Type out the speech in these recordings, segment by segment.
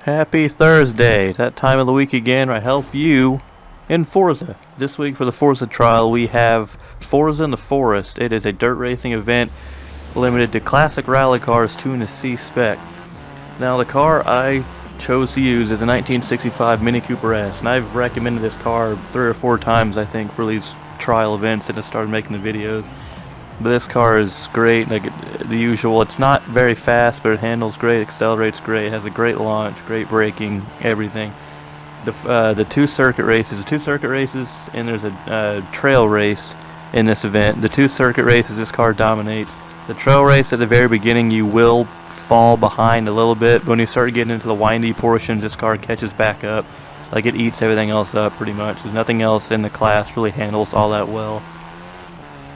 Happy Thursday, that time of the week again where I help you in Forza. This week for the Forza trial we have Forza in the Forest. It is a dirt racing event limited to classic rally cars tuned to C spec. Now the car I chose to use is a 1965 Mini Cooper S, and I've recommended this car 3 or 4 times I think for these trial events and I started making the videos. But this car is great, like the usual. It's not very fast, but it handles great, accelerates great, it has a great launch, great braking, everything. The two circuit races, and there's a trail race in this event. The 2 circuit races, this car dominates. The trail race at the very beginning, you will fall behind a little bit, but when you start getting into the windy portions, this car catches back up. Like it eats everything else up pretty much. There's nothing else in the class really handles all that well.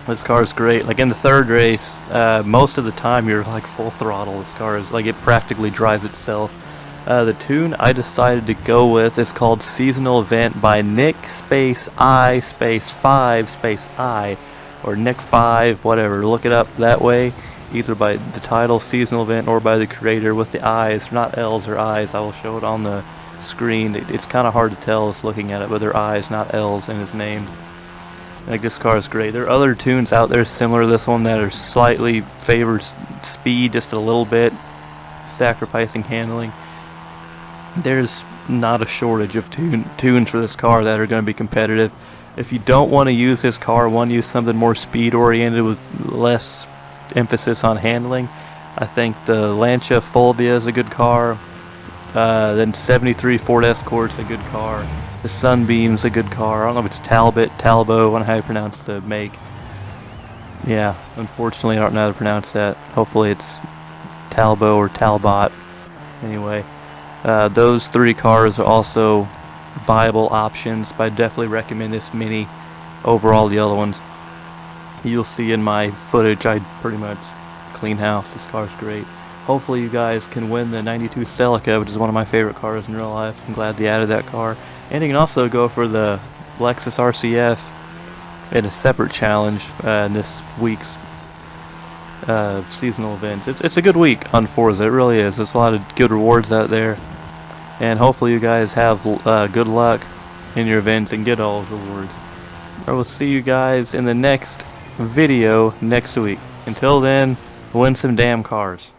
This car is great. Like in the 3rd race, most of the time you're like full throttle. This car is like, it practically drives itself. The tune I decided to go with is called Seasonal Event by Nick space I space 5 space I, or Nick 5, whatever. Look it up that way, either by the title Seasonal Event or by the creator with the I's, not L's or I's. I will show it on the screen. It's kind of hard to tell just looking at it, but they're I's, not L's in his name. Like, this car is great. There are other tunes out there similar to this one that are slightly favored speed just a little bit, sacrificing handling. There's not a shortage of tunes for this car that are going to be competitive. If you don't want to use this car, want to use something more speed oriented with less emphasis on handling, I think the Lancia Fulvia is a good car. Then 73 Ford Escort's a good car. The Sunbeam's a good car. I don't know if it's Talbot, Talbot, I don't know how you pronounce the make. Yeah, unfortunately I don't know how to pronounce that. Hopefully it's Talbot or Talbot. Anyway, those 3 cars are also viable options, but I definitely recommend this Mini over all the other ones. You'll see in my footage I pretty much clean house. This car's great. Hopefully you guys can win the 92 Celica, which is one of my favorite cars in real life. I'm glad they added that car. And you can also go for the Lexus RCF in a separate challenge in this week's seasonal events. It's a good week on Forza, it really is. There's a lot of good rewards out there. And hopefully you guys have good luck in your events and get all the rewards. I will see you guys in the next video next week. Until then, win some damn cars.